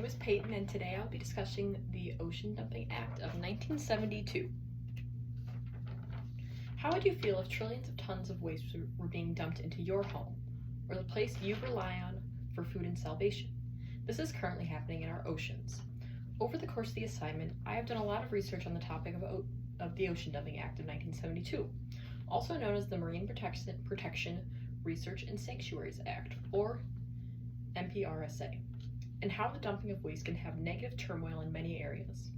name is Peyton, and today I'll be discussing the Ocean Dumping Act of 1972. How would you feel if trillions of tons of waste were being dumped into your home, or the place you rely on for food and salvation? This is currently happening in our oceans. Over the course of the assignment, I have done a lot of research on the topic of the Ocean Dumping Act of 1972, also known as the Marine Protection, Research and Sanctuaries Act, or MPRSA, and how the dumping of waste can have negative turmoil in many areas.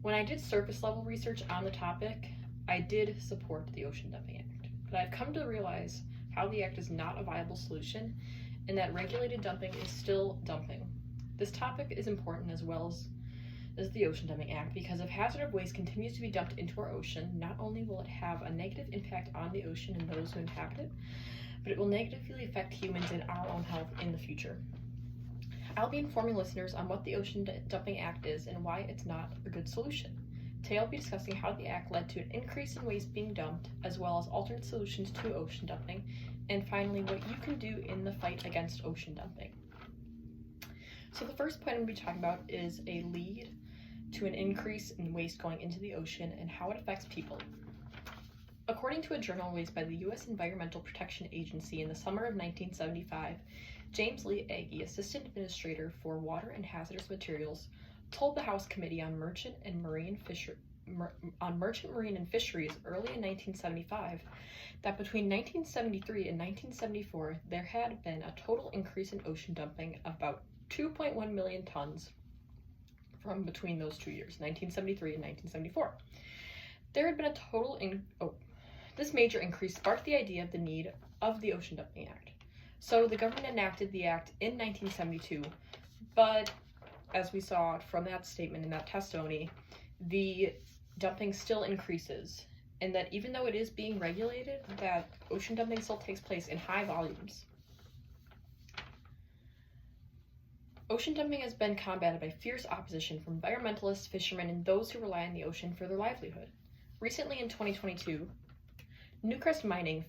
When I did surface level research on the topic, I did support the Ocean Dumping Act, but I've come to realize how the act is not a viable solution and that regulated dumping is still dumping. This topic is important as well as the Ocean Dumping Act because if hazardous waste continues to be dumped into our ocean, not only will it have a negative impact on the ocean and those who inhabit it, but it will negatively affect humans and our own health in the future. I'll be informing listeners on what the Ocean Dumping Act is and why it's not a good solution. Today I'll be discussing how the act led to an increase in waste being dumped, as well as alternate solutions to ocean dumping, and finally what you can do in the fight against ocean dumping. So the first point I'm going to be talking about is a lead to an increase in waste going into the ocean and how it affects people. According to a journal released by the U.S. Environmental Protection Agency in the summer of 1975, James Lee Agee, Assistant Administrator for Water and Hazardous Materials, told the House Committee on Merchant Marine and Fisheries early in 1975 that between 1973 and 1974 there had been a total increase in ocean dumping of about 2.1 million tons from between those 2 years, 1973 and 1974. There had been a total This major increase sparked the idea of the need of the Ocean Dumping Act. So the government enacted the act in 1972, but as we saw from that statement and that testimony, the dumping still increases, and that even though it is being regulated, that ocean dumping still takes place in high volumes. Ocean dumping has been combated by fierce opposition from environmentalists, fishermen, and those who rely on the ocean for their livelihood. Recently in 2022, Newcrest Mining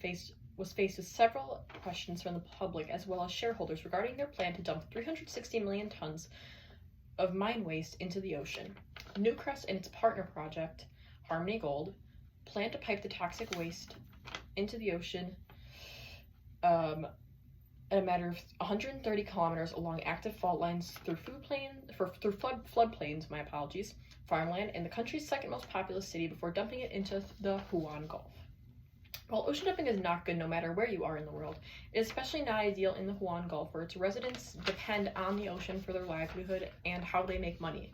was faced with several questions from the public as well as shareholders regarding their plan to dump 360 million tons of mine waste into the ocean. Newcrest and its partner project, Harmony Gold, plan to pipe the toxic waste into the ocean at a matter of 130 kilometers along active fault lines through floodplains, farmland, and the country's second most populous city before dumping it into the Huon Gulf. While ocean dumping is not good no matter where you are in the world, it is especially not ideal in the Huon Gulf where its residents depend on the ocean for their livelihood and how they make money.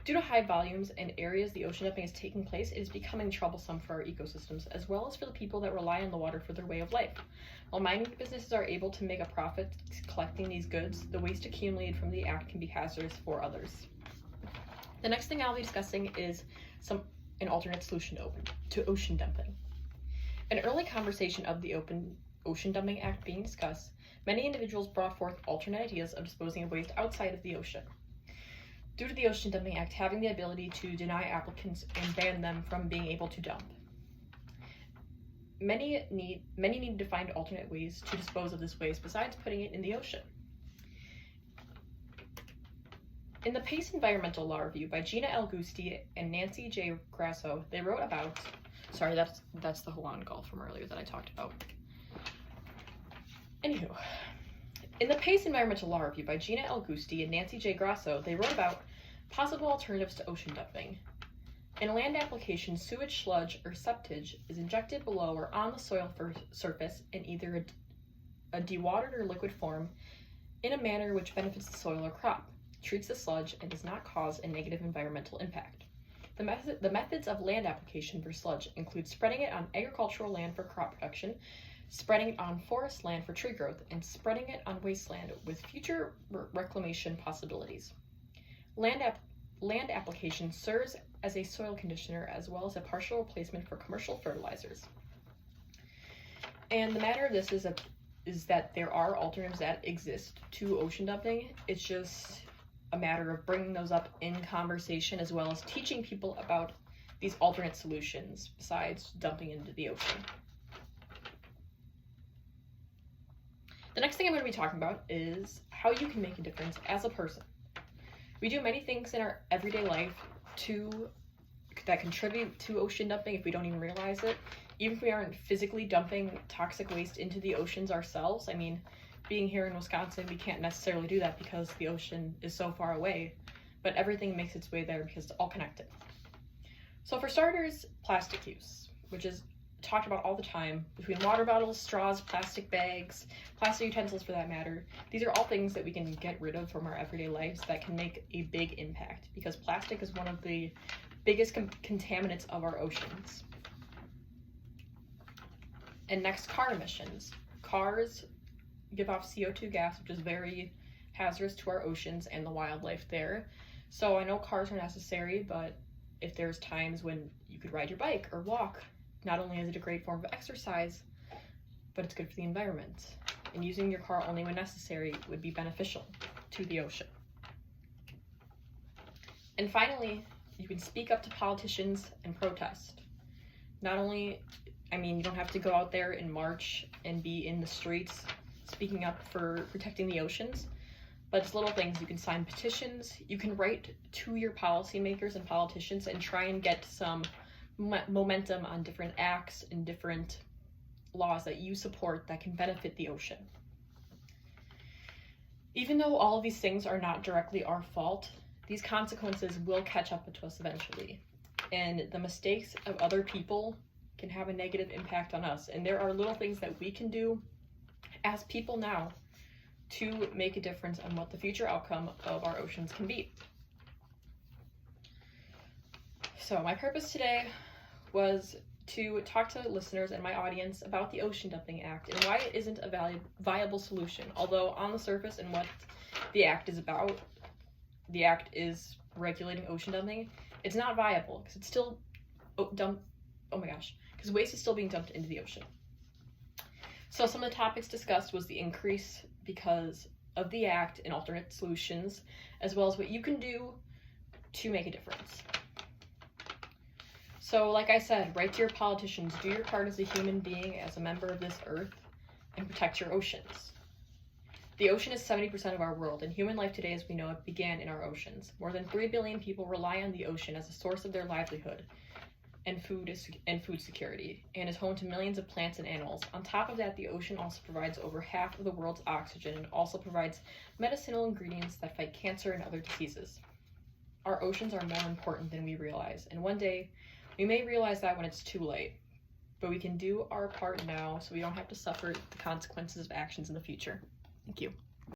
Due to high volumes and areas the ocean dumping is taking place, it is becoming troublesome for our ecosystems as well as for the people that rely on the water for their way of life. While mining businesses are able to make a profit collecting these goods, the waste accumulated from the act can be hazardous for others. The next thing I'll be discussing is an alternate solution to ocean dumping. In early conversation of the Ocean Dumping Act being discussed, many individuals brought forth alternate ideas of disposing of waste outside of the ocean. Due to the Ocean Dumping Act having the ability to deny applicants and ban them from being able to dump, many need to find alternate ways to dispose of this waste besides putting it in the ocean. In the Pace Environmental Law Review by Gina L. Gusti and Nancy J. Grasso, they wrote about, that's the Huon Gulf from earlier that I talked about. Anywho, in the Pace Environmental Law Review by Gina L. Gusti and Nancy J. Grasso, they wrote about possible alternatives to ocean dumping. In a land application, sewage, sludge, or septage is injected below or on the soil surface in either a dewatered or liquid form in a manner which benefits the soil or crop, treats the sludge, and does not cause a negative environmental impact. The methods of land application for sludge include spreading it on agricultural land for crop production, spreading it on forest land for tree growth, and spreading it on wasteland with future reclamation possibilities. Land application serves as a soil conditioner as well as a partial replacement for commercial fertilizers. And the matter of this is that there are alternatives that exist to ocean dumping. It's just a matter of bringing those up in conversation as well as teaching people about these alternate solutions besides dumping into the ocean. The next thing I'm going to be talking about is how you can make a difference as a person. We do many things in our everyday life that contribute to ocean dumping if we don't even realize it. Even if we aren't physically dumping toxic waste into the oceans ourselves. I mean, being here in Wisconsin, we can't necessarily do that because the ocean is so far away, but everything makes its way there because it's all connected. So for starters, plastic use, which is talked about all the time, between water bottles, straws, plastic bags, plastic utensils for that matter. These are all things that we can get rid of from our everyday lives that can make a big impact, because plastic is one of the biggest contaminants of our oceans. And next, car emissions. Cars give off CO2 gas, which is very hazardous to our oceans and the wildlife there. So I know cars are necessary, but if there's times when you could ride your bike or walk, not only is it a great form of exercise, but it's good for the environment. And using your car only when necessary would be beneficial to the ocean. And finally, you can speak up to politicians and protest. Not only, you don't have to go out there and march and be in the streets speaking up for protecting the oceans, but it's little things. You can sign petitions, you can write to your policymakers and politicians and try and get some momentum on different acts and different laws that you support that can benefit the ocean. Even though all of these things are not directly our fault, these consequences will catch up to us eventually. And the mistakes of other people can have a negative impact on us. And there are little things that we can do as people now to make a difference on what the future outcome of our oceans can be. So my purpose today was to talk to listeners and my audience about the Ocean Dumping Act and why it isn't a viable solution. Although on the surface and what the act is about, the act is regulating ocean dumping, it's not viable because it's still because waste is still being dumped into the ocean. So some of the topics discussed was the increase because of the act and alternate solutions, as well as what you can do to make a difference. So like I said, write to your politicians, do your part as a human being, as a member of this earth, and protect your oceans. The ocean is 70% of our world, and human life today as we know it began in our oceans. More than 3 billion people rely on the ocean as a source of their livelihood and food security, and is home to millions of plants and animals. On top of that, the ocean also provides over half of the world's oxygen and also provides medicinal ingredients that fight cancer and other diseases. Our oceans are more important than we realize, and one day we may realize that when it's too late, but we can do our part now so we don't have to suffer the consequences of actions in the future. Thank you.